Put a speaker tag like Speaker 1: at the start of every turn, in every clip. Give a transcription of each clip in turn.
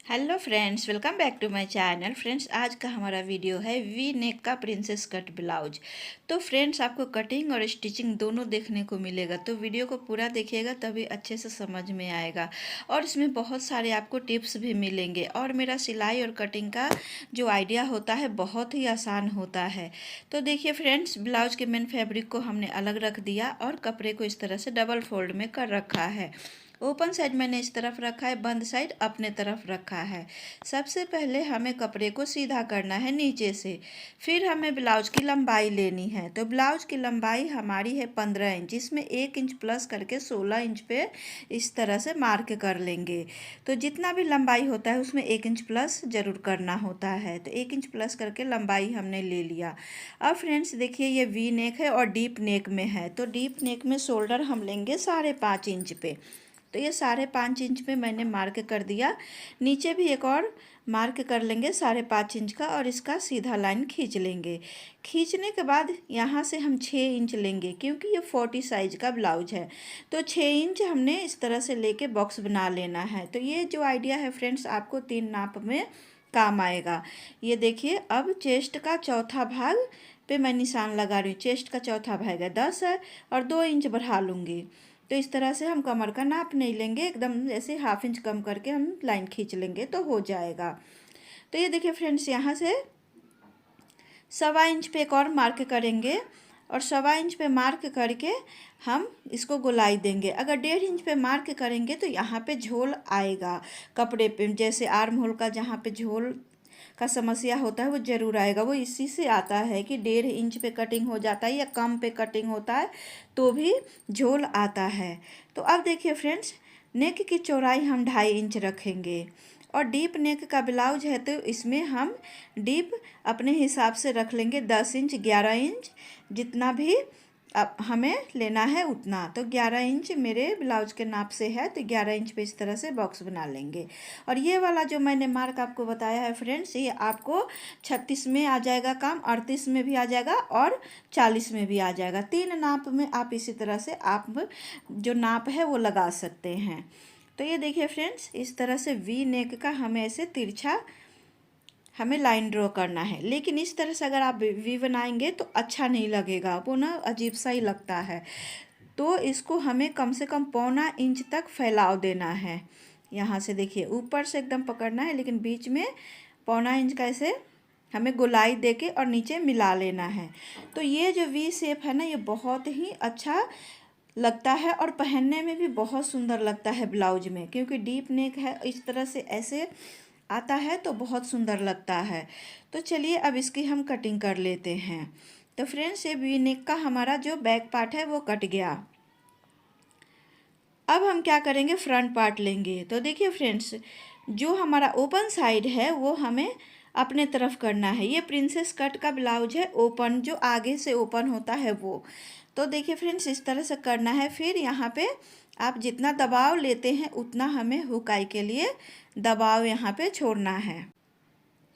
Speaker 1: Hello friends, welcome back to my channel. Friends, आज का हमारा वीडियो है वी नेक का प्रिंसेस कट ब्लाउज। तो फ्रेंड्स, आपको कटिंग और स्टिचिंग दोनों देखने को मिलेगा, तो वीडियो को पूरा देखिएगा तभी अच्छे से समझ में आएगा। और इसमें बहुत सारे आपको टिप्स भी मिलेंगे। और मेरा सिलाई और कटिंग का जो आइडिया होता है बहुत ही आसान होता है। तो देखिए फ्रेंड्स, ब्लाउज के मेन फैब्रिक को हमने अलग रख दिया और कपड़े को इस तरह से डबल फोल्ड में कर रखा है। ओपन साइड मैंने इस तरफ रखा है, बंद साइड अपने तरफ रखा है। सबसे पहले हमें कपड़े को सीधा करना है नीचे से, फिर हमें ब्लाउज की लंबाई लेनी है। तो ब्लाउज की लंबाई हमारी है 15 इंच, इसमें 1 इंच प्लस करके 16 इंच पे इस तरह से मार्क कर लेंगे। तो जितना भी लंबाई होता है उसमें 1 इंच प्लस ज़रूर करना होता है। तो 1 इंच प्लस करके लंबाई हमने ले लिया। अब फ्रेंड्स देखिए, ये वी नेक है और डीप नेक में है। तो डीप नेक में शोल्डर हम लेंगे 5.5 इंच पे। तो ये 5.5 इंच पे मैंने मार्क कर दिया। नीचे भी एक और मार्क कर लेंगे 5.5 इंच का और इसका सीधा लाइन खींच लेंगे। खींचने के बाद यहाँ से हम 6 इंच लेंगे, क्योंकि ये 40 साइज का ब्लाउज है। तो 6 इंच हमने इस तरह से लेके बॉक्स बना लेना है। तो ये जो आइडिया है फ्रेंड्स, आपको 3 नाप में काम आएगा। ये देखिए, अब चेस्ट का चौथा भाग पे मैं निशान लगा रही हूँ। चेस्ट का चौथा भाग है 10 है और 2 इंच बढ़ा लूँगी। तो इस तरह से हम कमर का नाप नहीं लेंगे, एकदम ऐसे 1/2 इंच कम करके हम लाइन खींच लेंगे तो हो जाएगा। तो ये देखिए फ्रेंड्स, यहाँ से 1.25 इंच पे एक और मार्क करेंगे और 1.25 इंच पे मार्क करके हम इसको गोलाई देंगे। अगर 1.5 इंच पे मार्क करेंगे तो यहाँ पे झोल आएगा कपड़े पे, जैसे आर्म होल का जहाँ पे झोल का समस्या होता है वो ज़रूर आएगा। वो इसी से आता है कि 1.5 इंच पे कटिंग हो जाता है या कम पे कटिंग होता है तो भी झोल आता है। तो अब देखिए फ्रेंड्स, नेक की चौड़ाई हम 2.5 इंच रखेंगे और डीप नेक का ब्लाउज है तो इसमें हम डीप अपने हिसाब से रख लेंगे 10 इंच 11 इंच, जितना भी अब हमें लेना है उतना। तो 11 इंच मेरे ब्लाउज के नाप से है, तो 11 इंच पे इस तरह से बॉक्स बना लेंगे। और ये वाला जो मैंने मार्क आपको बताया है फ्रेंड्स, ये आपको 36 में आ जाएगा काम, 38 में भी आ जाएगा और 40 में भी आ जाएगा। 3 नाप में आप इसी तरह से आप जो नाप है वो लगा सकते हैं। तो ये देखिए फ्रेंड्स, इस तरह से वी नेक का हमें ऐसे तिरछा हमें लाइन ड्रॉ करना है। लेकिन इस तरह से अगर आप वी बनाएंगे तो अच्छा नहीं लगेगा, वो ना अजीब सा ही लगता है। तो इसको हमें कम से कम 1.25 इंच तक फैलाव देना है। यहाँ से देखिए, ऊपर से एकदम पकड़ना है लेकिन बीच में 1.25 इंच का ऐसे हमें गोलाई देके और नीचे मिला लेना है। तो ये जो वी शेप है ना, ये बहुत ही अच्छा लगता है और पहनने में भी बहुत सुंदर लगता है ब्लाउज में, क्योंकि डीप नेक है इस तरह से ऐसे आता है तो बहुत सुंदर लगता है। तो चलिए अब इसकी हम कटिंग कर लेते हैं। तो फ्रेंड्स, ये वी नेक का हमारा जो बैक पार्ट है वो कट गया। अब हम क्या करेंगे, फ्रंट पार्ट लेंगे। तो देखिए फ्रेंड्स, जो हमारा ओपन साइड है वो हमें अपने तरफ करना है। ये प्रिंसेस कट का ब्लाउज है, ओपन जो आगे से ओपन होता है वो। तो देखिए फ्रेंड्स, इस तरह से करना है। फिर यहाँ पे आप जितना दबाव लेते हैं उतना हमें हुकाई के लिए दबाव यहाँ पे छोड़ना है।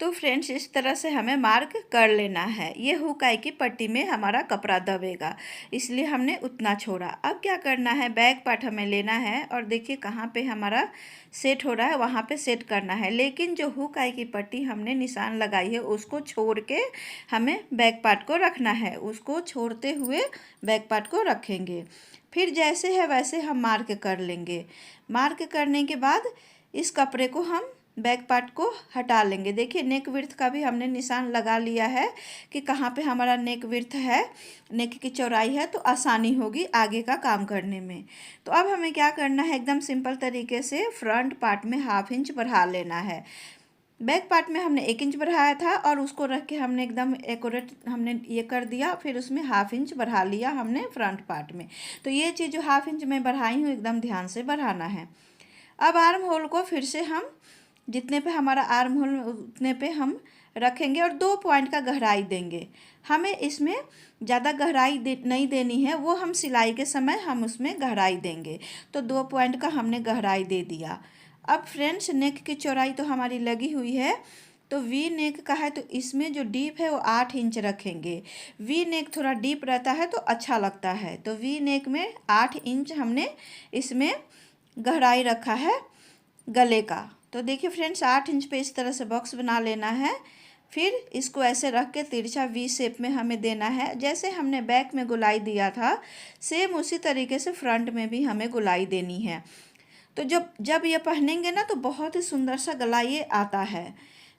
Speaker 1: तो फ्रेंड्स, इस तरह से हमें मार्क कर लेना है। ये हुकाई की पट्टी में हमारा कपड़ा दबेगा, इसलिए हमने उतना छोड़ा। अब क्या करना है, बैक पार्ट हमें लेना है और देखिए कहाँ पे हमारा सेट हो रहा है वहाँ पे सेट करना है। लेकिन जो हुकाई की पट्टी हमने निशान लगाई है उसको छोड़ के हमें बैक पार्ट को रखना है। उसको छोड़ते हुए बैक पार्ट को रखेंगे। फिर जैसे है वैसे हम मार्क कर लेंगे। मार्क करने के बाद इस कपड़े को हम बैक पार्ट को हटा लेंगे। देखिए, नेक विड्थ का भी हमने निशान लगा लिया है कि कहाँ पे हमारा नेक विड्थ है, नेक की चौड़ाई है, तो आसानी होगी आगे का काम करने में। तो अब हमें क्या करना है, एकदम सिंपल तरीके से फ्रंट पार्ट में 1/2 इंच बढ़ा लेना है। बैक पार्ट में हमने 1 इंच बढ़ाया था और उसको रख के हमने एकदम एक्यूरेट हमने ये कर दिया। फिर उसमें 1/2 इंच बढ़ा लिया हमने फ्रंट पार्ट में। तो ये चीज़ जो 1/2 इंच में बढ़ाई हूँ एकदम ध्यान से बढ़ाना है। अब आर्म होल को फिर से हम जितने पे हमारा आर्म होल उतने पे हम रखेंगे और 2 पॉइंट का गहराई देंगे। हमें इसमें ज़्यादा गहराई नहीं देनी है, वो हम सिलाई के समय हम उसमें गहराई देंगे। तो 2 पॉइंट का हमने गहराई दे दिया। अब फ्रेंड्स, नेक की चौड़ाई तो हमारी लगी हुई है। तो वी नेक का है तो इसमें जो डीप है वो 8 इंच रखेंगे। वी नेक थोड़ा डीप रहता है तो अच्छा लगता है। तो वी नेक में 8 इंच हमने इसमें गहराई रखा है गले का। तो देखिए फ्रेंड्स 8 इंच पे इस तरह से बॉक्स बना लेना है। फिर इसको ऐसे रख के तिरछा वी शेप में हमें देना है। जैसे हमने बैक में गोलाई दिया था सेम उसी तरीके से फ्रंट में भी हमें गोलाई देनी है। तो जब जब ये पहनेंगे ना तो बहुत ही सुंदर सा गला ये आता है।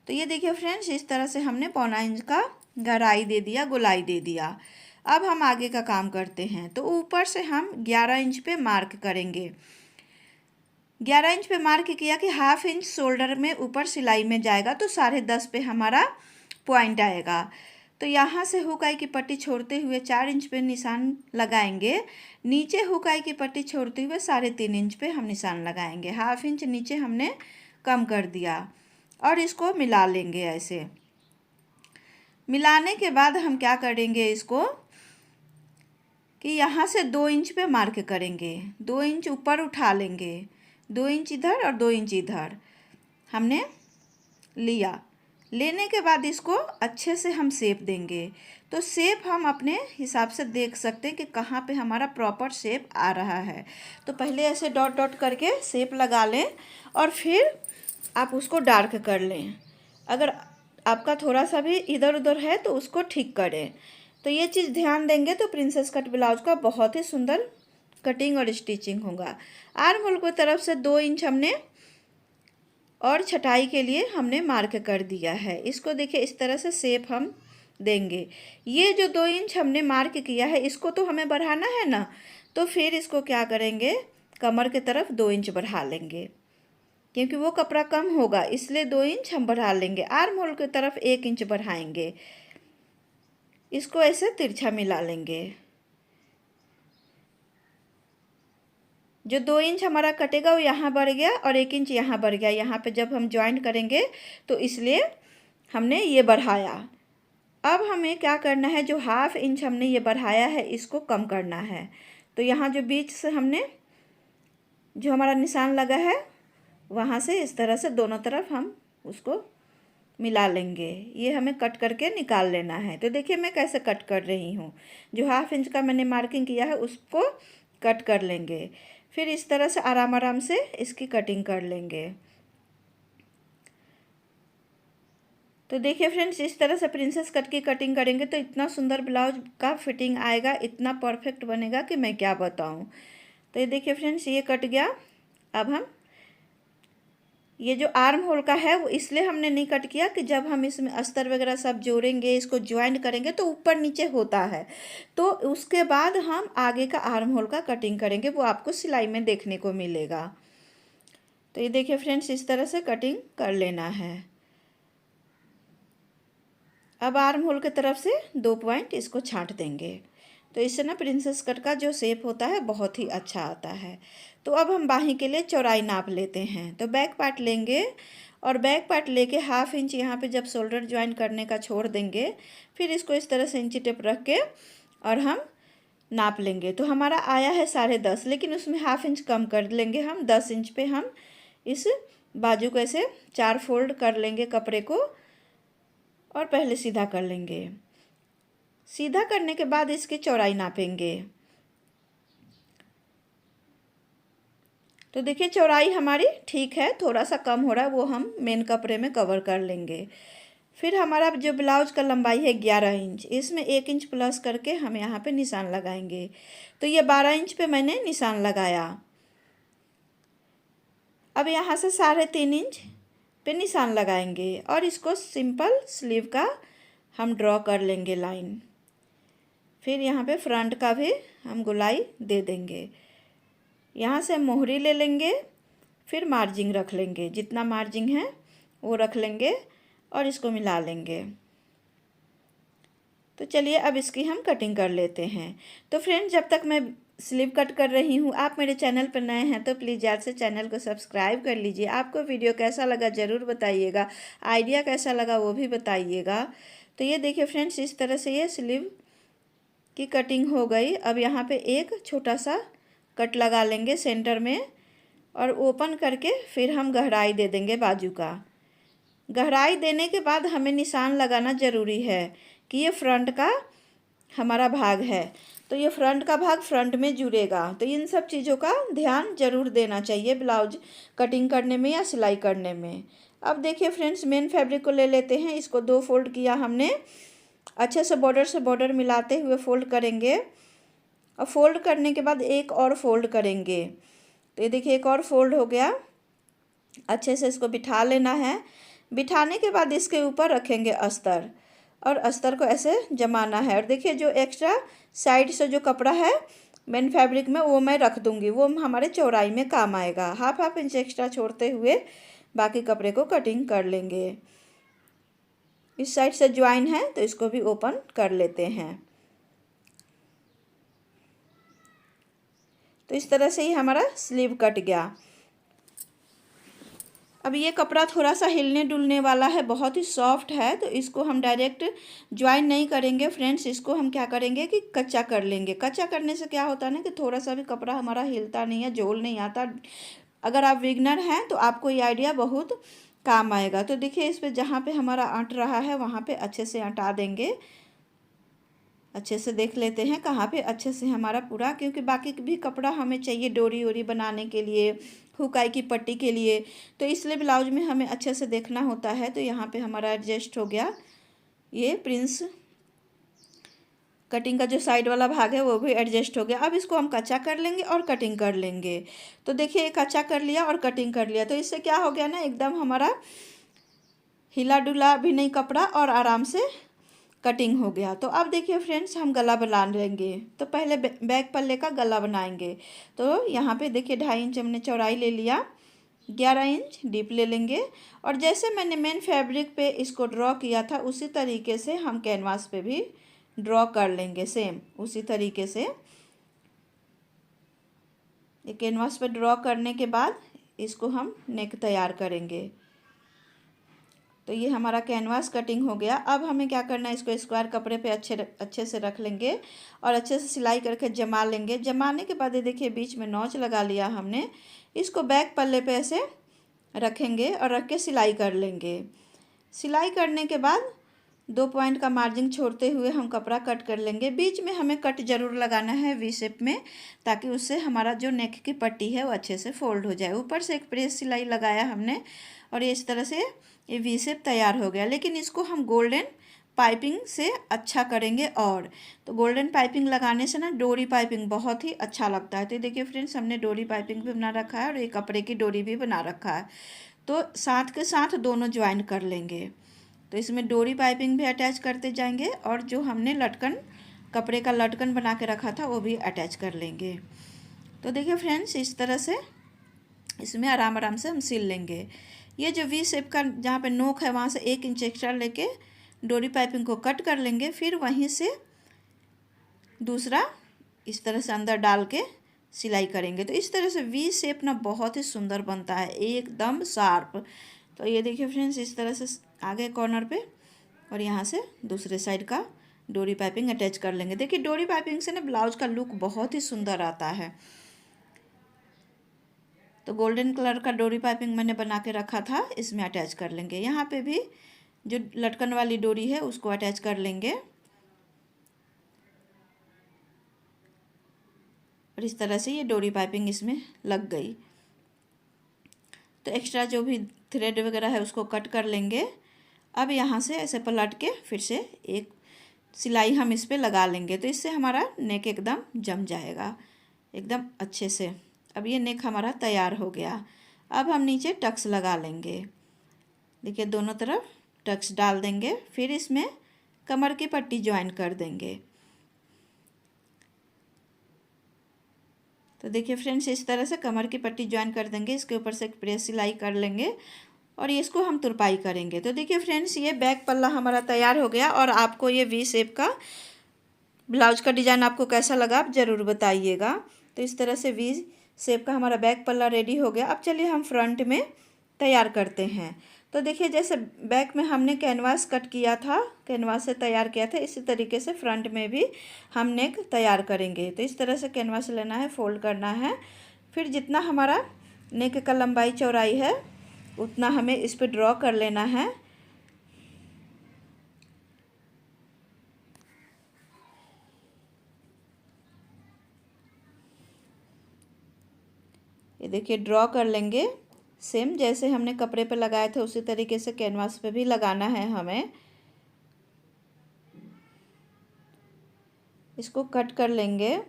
Speaker 1: तो ये देखिए फ्रेंड्स इस तरह से हमने 1.25 इंच का गहराई दे दिया, गोलाई दे दिया। अब हम आगे का काम करते हैं। तो ऊपर से हम 11 इंच पे मार्क करेंगे। 11 इंच पे मार्क किया कि हाफ इंच शोल्डर में ऊपर सिलाई में जाएगा तो 10.5 पे हमारा पॉइंट आएगा। तो यहाँ से हुकाई की पट्टी छोड़ते हुए 4 इंच पे निशान लगाएंगे। नीचे हुकाई की पट्टी छोड़ते हुए 3.5 इंच पे हम निशान लगाएंगे। हाफ इंच नीचे हमने कम कर दिया और इसको मिला लेंगे। ऐसे मिलाने के बाद हम क्या करेंगे इसको कि यहाँ से 2 इंच पे मार्क करेंगे। 2 इंच ऊपर उठा लेंगे, 2 इंच इधर और 2 इंच इधर हमने लिया। लेने के बाद इसको अच्छे से हम शेप देंगे। तो शेप हम अपने हिसाब से देख सकते हैं कि कहाँ पे हमारा प्रॉपर शेप आ रहा है। तो पहले ऐसे डॉट डॉट करके शेप लगा लें और फिर आप उसको डार्क कर लें। अगर आपका थोड़ा सा भी इधर उधर है तो उसको ठीक करें। तो ये चीज़ ध्यान देंगे तो प्रिंसेस कट ब्लाउज का बहुत ही सुंदर कटिंग और स्टिचिंग होगा। आर्म होल की तरफ से 2 इंच हमने और छटाई के लिए हमने मार्क कर दिया है। इसको देखिए इस तरह से शेप हम देंगे। ये जो 2 इंच हमने मार्क किया है इसको तो हमें बढ़ाना है ना, तो फिर इसको क्या करेंगे कमर के तरफ 2 इंच बढ़ा लेंगे क्योंकि वो कपड़ा कम होगा, इसलिए 2 इंच हम बढ़ा लेंगे। आर्म होल की तरफ 1 इंच बढ़ाएंगे। इसको ऐसे तिरछा मिला लेंगे। जो 2 इंच हमारा कटेगा वो यहाँ बढ़ गया और 1 इंच यहाँ बढ़ गया। यहाँ पे जब हम ज्वाइंट करेंगे तो इसलिए हमने ये बढ़ाया। अब हमें क्या करना है, जो हाफ इंच हमने ये बढ़ाया है इसको कम करना है। तो यहाँ जो बीच से हमने जो हमारा निशान लगा है वहाँ से इस तरह से दोनों तरफ हम उसको मिला लेंगे। ये हमें कट करके निकाल लेना है। तो देखिए मैं कैसे कट कर रही हूँ। जो हाफ इंच का मैंने मार्किंग किया है उसको कट कर लेंगे। फिर इस तरह से आराम आराम से इसकी कटिंग कर लेंगे। तो देखिए फ्रेंड्स इस तरह से प्रिंसेस कट की कटिंग करेंगे तो इतना सुंदर ब्लाउज का फिटिंग आएगा, इतना परफेक्ट बनेगा कि मैं क्या बताऊँ। तो ये देखिए फ्रेंड्स ये कट गया। अब हम ये जो आर्म होल का है वो इसलिए हमने नहीं कट किया कि जब हम इसमें अस्तर वगैरह सब जोड़ेंगे, इसको ज्वाइंट करेंगे तो ऊपर नीचे होता है। तो उसके बाद हम आगे का आर्म होल का कटिंग करेंगे, वो आपको सिलाई में देखने को मिलेगा। तो ये देखिए फ्रेंड्स इस तरह से कटिंग कर लेना है। अब आर्म होल की तरफ से 2 पॉइंट इसको छांट देंगे। तो इससे ना प्रिंसेस कट का जो शेप होता है बहुत ही अच्छा आता है। तो अब हम बाहीं के लिए चौड़ाई नाप लेते हैं। तो बैक पार्ट लेंगे और बैक पार्ट लेके हाफ इंच यहाँ पे जब शोल्डर ज्वाइन करने का छोड़ देंगे, फिर इसको इस तरह से इंची टेप रख के और हम नाप लेंगे। तो हमारा आया है 10.5, लेकिन उसमें हाफ इंच कम कर लेंगे हम। 10 इंच पे हम इस बाजू को ऐसे 4 फोल्ड कर लेंगे कपड़े को और पहले सीधा कर लेंगे। सीधा करने के बाद इसकी चौड़ाई नापेंगे। तो देखिए चौड़ाई हमारी ठीक है, थोड़ा सा कम हो रहा है वो हम मेन कपड़े में कवर कर लेंगे। फिर हमारा जो ब्लाउज का लंबाई है 11 इंच, इसमें 1 इंच प्लस करके हम यहाँ पे निशान लगाएंगे। तो ये 12 इंच पे मैंने निशान लगाया। अब यहाँ से 3.5 इंच पे निशान लगाएंगे और इसको सिंपल स्लीव का हम ड्रॉ कर लेंगे लाइन। फिर यहाँ पे फ्रंट का भी हम गोलाई दे देंगे। यहाँ से मोहरी ले लेंगे, फिर मार्जिंग रख लेंगे, जितना मार्जिंग है वो रख लेंगे और इसको मिला लेंगे। तो चलिए अब इसकी हम कटिंग कर लेते हैं। तो फ्रेंड्स जब तक मैं स्लीव कट कर रही हूँ, आप मेरे चैनल पर नए हैं तो प्लीज़ याद से चैनल को सब्सक्राइब कर लीजिए। आपको वीडियो कैसा लगा ज़रूर बताइएगा, आइडिया कैसा लगा वो भी बताइएगा। तो ये देखिए फ्रेंड्स इस तरह से ये स्लीव की कटिंग हो गई। अब यहाँ पे एक छोटा सा कट लगा लेंगे सेंटर में और ओपन करके फिर हम गहराई दे देंगे बाजू का। गहराई देने के बाद हमें निशान लगाना ज़रूरी है कि ये फ्रंट का हमारा भाग है। तो ये फ्रंट का भाग फ्रंट में जुड़ेगा। तो इन सब चीज़ों का ध्यान जरूर देना चाहिए ब्लाउज कटिंग करने में या सिलाई करने में। अब देखिए फ्रेंड्स, मेन फैब्रिक को ले लेते हैं। इसको 2 फोल्ड किया हमने। अच्छे से बॉर्डर मिलाते हुए फोल्ड करेंगे और फोल्ड करने के बाद एक और फोल्ड करेंगे। तो ये देखिए एक और फोल्ड हो गया। अच्छे से इसको बिठा लेना है। बिठाने के बाद इसके ऊपर रखेंगे अस्तर और अस्तर को ऐसे जमाना है। और देखिए जो एक्स्ट्रा साइड से जो कपड़ा है मेन फैब्रिक में वो मैं रख दूंगी, वो हमारे चौड़ाई में काम आएगा। हाफ इंच एक्स्ट्रा छोड़ते हुए बाकी कपड़े को कटिंग कर लेंगे। इस साइड से ज्वाइन है तो इसको भी ओपन कर लेते हैं। तो इस तरह से ही हमारा स्लीव कट गया। अब ये कपड़ा थोड़ा सा हिलने डुलने वाला है, बहुत ही सॉफ्ट है, तो इसको हम डायरेक्ट ज्वाइन नहीं करेंगे फ्रेंड्स। इसको हम क्या करेंगे कि कच्चा कर लेंगे। कच्चा करने से क्या होता है ना कि थोड़ा सा भी कपड़ा हमारा हिलता नहीं है, झोल नहीं आता। अगर आप बिगनर हैं तो आपको ये आइडिया बहुत काम आएगा। तो देखिए इस पर जहाँ पे हमारा अँट रहा है वहाँ पे अच्छे से अँटा देंगे। अच्छे से देख लेते हैं कहाँ पे अच्छे से हमारा पूरा, क्योंकि बाकी भी कपड़ा हमें चाहिए डोरी वोरी बनाने के लिए, हुकाई की पट्टी के लिए, तो इसलिए ब्लाउज में हमें अच्छे से देखना होता है। तो यहाँ पे हमारा एडजस्ट हो गया। ये प्रिंस कटिंग का जो साइड वाला भाग है वो भी एडजस्ट हो गया। अब इसको हम कच्चा कर लेंगे और कटिंग कर लेंगे। तो देखिए कच्चा कर लिया और कटिंग कर लिया, तो इससे क्या हो गया ना, एकदम हमारा हिला डुला भी नहीं कपड़ा और आराम से कटिंग हो गया। तो अब देखिए फ्रेंड्स, हम गला बना लेंगे। तो पहले बैक पल्ले का गला बनाएंगे। तो यहाँ पे देखिए 2.5 इंच हमने चौड़ाई ले लिया, 11 इंच डीप ले लेंगे। और जैसे मैंने मेन फैब्रिक पे इसको ड्रॉ किया था उसी तरीके से हम कैनवास पे भी ड्रॉ कर लेंगे। सेम उसी तरीके से ये कैनवास पे ड्रॉ करने के बाद इसको हम नेक तैयार करेंगे। तो ये हमारा कैनवास कटिंग हो गया। अब हमें क्या करना है, इसको स्क्वायर कपड़े पे अच्छे से रख लेंगे और अच्छे से सिलाई करके जमा लेंगे। जमाने के बाद ये देखिए बीच में नॉच लगा लिया हमने। इसको बैक पल्ले पे ऐसे रखेंगे और रख के सिलाई कर लेंगे। सिलाई करने के बाद 2 पॉइंट का मार्जिन छोड़ते हुए हम कपड़ा कट कर लेंगे। बीच में हमें कट जरूर लगाना है वी शेप में, ताकि उससे हमारा जो नेक की पट्टी है वो अच्छे से फोल्ड हो जाए। ऊपर से एक प्रेस सिलाई लगाया हमने और ये इस तरह से ये वी शेप तैयार हो गया। लेकिन इसको हम गोल्डन पाइपिंग से अच्छा करेंगे। और तो गोल्डन पाइपिंग लगाने से ना डोरी पाइपिंग बहुत ही अच्छा लगता है। तो देखिए फ्रेंड्स, हमने डोरी पाइपिंग भी बना रखा है और ये कपड़े की डोरी भी बना रखा है। तो साथ के साथ दोनों ज्वाइन कर लेंगे। तो इसमें डोरी पाइपिंग भी अटैच करते जाएंगे और जो हमने लटकन कपड़े का लटकन बना के रखा था वो भी अटैच कर लेंगे। तो देखिए फ्रेंड्स, इस तरह से इसमें आराम से हम सिल लेंगे। ये जो वी शेप का जहाँ पे नोक है वहाँ से 1 इंच एक्स्ट्रा लेके डोरी पाइपिंग को कट कर लेंगे। फिर वहीं से दूसरा इस तरह से अंदर डाल के सिलाई करेंगे। तो इस तरह से वी शेप ना बहुत ही सुंदर बनता है, एकदम शार्प। तो ये देखिए फ्रेंड्स, इस तरह से आगे कॉर्नर पे और यहाँ से दूसरे साइड का डोरी पाइपिंग अटैच कर लेंगे। देखिए डोरी पाइपिंग से ना ब्लाउज का लुक बहुत ही सुंदर आता है। तो गोल्डन कलर का डोरी पाइपिंग मैंने बना के रखा था, इसमें अटैच कर लेंगे। यहाँ पे भी जो लटकन वाली डोरी है उसको अटैच कर लेंगे और इस तरह से ये डोरी पाइपिंग इसमें लग गई। तो एक्स्ट्रा जो भी थ्रेड वगैरह है उसको कट कर लेंगे। अब यहाँ से ऐसे पलट के फिर से एक सिलाई हम इस पर लगा लेंगे। तो इससे हमारा नेक एकदम जम जाएगा एकदम अच्छे से। अब ये नेक हमारा तैयार हो गया। अब हम नीचे टक्स लगा लेंगे। देखिए दोनों तरफ टक्स डाल देंगे, फिर इसमें कमर की पट्टी ज्वाइन कर देंगे। तो देखिए फ्रेंड्स, इस तरह से कमर की पट्टी ज्वाइन कर देंगे। इसके ऊपर से एक प्रेस सिलाई कर लेंगे और इसको हम तुरपाई करेंगे। तो देखिए फ्रेंड्स, ये बैक पल्ला हमारा तैयार हो गया। और आपको ये वी शेप का ब्लाउज का डिज़ाइन आपको कैसा लगा आप ज़रूर बताइएगा। तो इस तरह से वी शेप का हमारा बैक पल्ला रेडी हो गया। अब चलिए हम फ्रंट में तैयार करते हैं। तो देखिए जैसे बैक में हमने कैनवास कट किया था, कैनवास से तैयार किया था, इसी तरीके से फ्रंट में भी हम नेक तैयार करेंगे। तो इस तरह से कैनवास लेना है, फोल्ड करना है, फिर जितना हमारा नेक का लंबाई चौड़ाई है उतना हमें इस पर ड्रॉ कर लेना है। देखिए ड्रॉ कर लेंगे, सेम जैसे हमने कपड़े पे लगाए थे उसी तरीके से कैनवास पे भी लगाना है हमें। इसको कट कर लेंगे।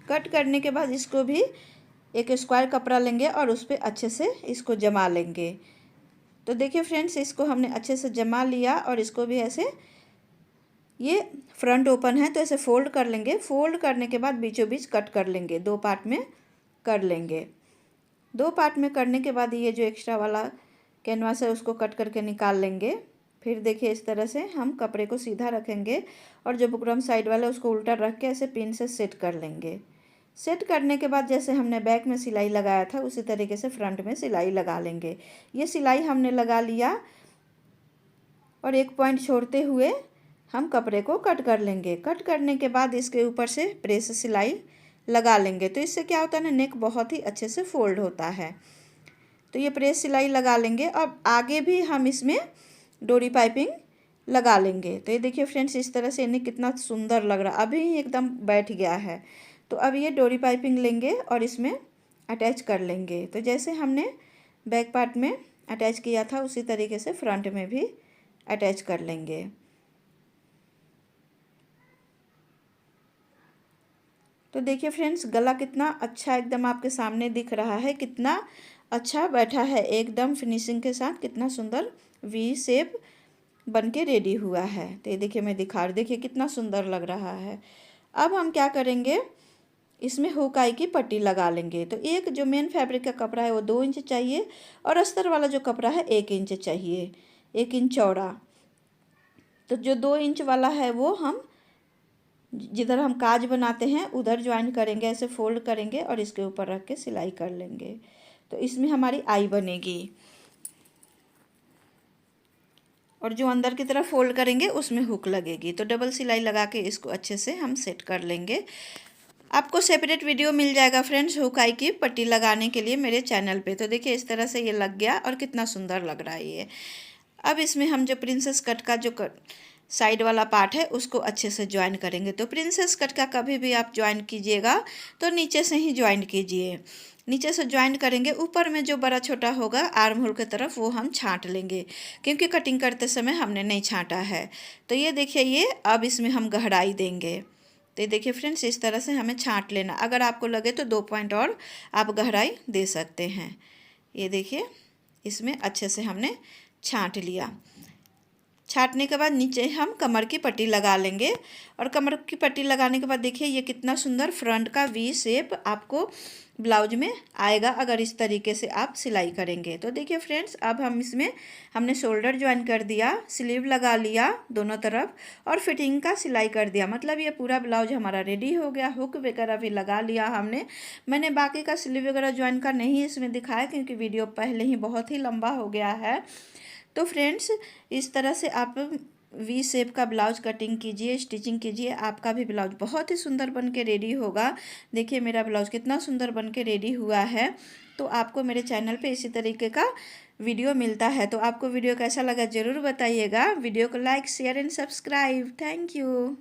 Speaker 1: कट करने के बाद इसको भी एक स्क्वायर कपड़ा लेंगे और उस पर अच्छे से इसको जमा लेंगे। तो देखिए फ्रेंड्स, इसको हमने अच्छे से जमा लिया और इसको भी ऐसे, ये फ्रंट ओपन है तो ऐसे फोल्ड कर लेंगे। फोल्ड करने के बाद बीचों बीच कट कर लेंगे, 2 पार्ट में कर लेंगे। 2 पार्ट में करने के बाद ये जो एक्स्ट्रा वाला कैनवास है उसको कट करके निकाल लेंगे। फिर देखिए इस तरह से हम कपड़े को सीधा रखेंगे और जो बुकरम साइड वाला है उसको उल्टा रख के ऐसे पिन से सेट कर लेंगे। सेट करने के बाद जैसे हमने बैक में सिलाई लगाया था उसी तरीके से फ्रंट में सिलाई लगा लेंगे। ये सिलाई हमने लगा लिया और एक पॉइंट छोड़ते हुए हम कपड़े को कट कर लेंगे। कट करने के बाद इसके ऊपर से प्रेस सिलाई लगा लेंगे। तो इससे क्या होता है ना, नेक बहुत ही अच्छे से फोल्ड होता है। तो ये प्रेस सिलाई लगा लेंगे। अब आगे भी हम इसमें डोरी पाइपिंग लगा लेंगे। तो ये देखिए फ्रेंड्स, इस तरह से नेक कितना सुंदर लग रहा है, अभी ही एकदम बैठ गया है। तो अब ये डोरी पाइपिंग लेंगे और इसमें अटैच कर लेंगे। तो जैसे हमने बैक पार्ट में अटैच किया था उसी तरीके से फ्रंट में भी अटैच कर लेंगे। तो देखिए फ्रेंड्स, गला कितना अच्छा एकदम आपके सामने दिख रहा है, कितना अच्छा बैठा है एकदम फिनिशिंग के साथ, कितना सुंदर वी शेप बन के रेडी हुआ है। तो ये देखिए मैं दिखा रही, देखिए कितना सुंदर लग रहा है। अब हम क्या करेंगे, इसमें हुकाई की पट्टी लगा लेंगे। तो एक जो मेन फैब्रिक का कपड़ा है वो 2 इंच चाहिए और अस्तर वाला जो कपड़ा है 1 इंच चाहिए, 1 इंच चौड़ा। तो जो 2 इंच वाला है वो हम जिधर हम काज बनाते हैं उधर ज्वाइन करेंगे, ऐसे फोल्ड करेंगे और इसके ऊपर रख के सिलाई कर लेंगे। तो इसमें हमारी आई बनेगी और जो अंदर की तरफ फोल्ड करेंगे उसमें हुक लगेगी। तो डबल सिलाई लगा के इसको अच्छे से हम सेट कर लेंगे। आपको सेपरेट वीडियो मिल जाएगा फ्रेंड्स हुकाई की पट्टी लगाने के लिए मेरे चैनल पे। तो देखिए इस तरह से ये लग गया और कितना सुंदर लग रहा है ये। अब इसमें हम जो प्रिंसेस कट का जो साइड वाला पार्ट है उसको अच्छे से ज्वाइन करेंगे। तो प्रिंसेस कट का कभी भी आप ज्वाइन कीजिएगा तो नीचे से ही ज्वाइन कीजिए। नीचे से ज्वाइन करेंगे, ऊपर में जो बड़ा छोटा होगा आर्म होल की तरफ वो हम छांट लेंगे, क्योंकि कटिंग करते समय हमने नहीं छांटा है। तो ये देखिए ये अब इसमें हम गहराई देंगे। तो ये देखिए फ्रेंड्स, इस तरह से हमें छांट लेना। अगर आपको लगे तो 2 पॉइंट और आप गहराई दे सकते हैं। ये देखिए इसमें अच्छे से हमने छांट लिया। छांटने के बाद नीचे हम कमर की पट्टी लगा लेंगे और कमर की पट्टी लगाने के बाद देखिए ये कितना सुंदर फ्रंट का वी शेप आपको ब्लाउज में आएगा अगर इस तरीके से आप सिलाई करेंगे। तो देखिए फ्रेंड्स, अब हम इसमें हमने शोल्डर ज्वाइन कर दिया, स्लीव लगा लिया दोनों तरफ और फिटिंग का सिलाई कर दिया। मतलब ये पूरा ब्लाउज हमारा रेडी हो गया। हुक वगैरह भी लगा लिया हमने। मैंने बाकी का स्लीव वगैरह ज्वाइन का नहीं इसमें दिखाया क्योंकि वीडियो पहले ही बहुत ही लंबा हो गया है। तो फ्रेंड्स, इस तरह से आप वी शेप का ब्लाउज कटिंग कीजिए, स्टिचिंग कीजिए, आपका भी ब्लाउज बहुत ही सुंदर बन के रेडी होगा। देखिए मेरा ब्लाउज कितना सुंदर बन के रेडी हुआ है। तो आपको मेरे चैनल पे इसी तरीके का वीडियो मिलता है। तो आपको वीडियो कैसा लगा ज़रूर बताइएगा। वीडियो को like share and subscribe. Thank you.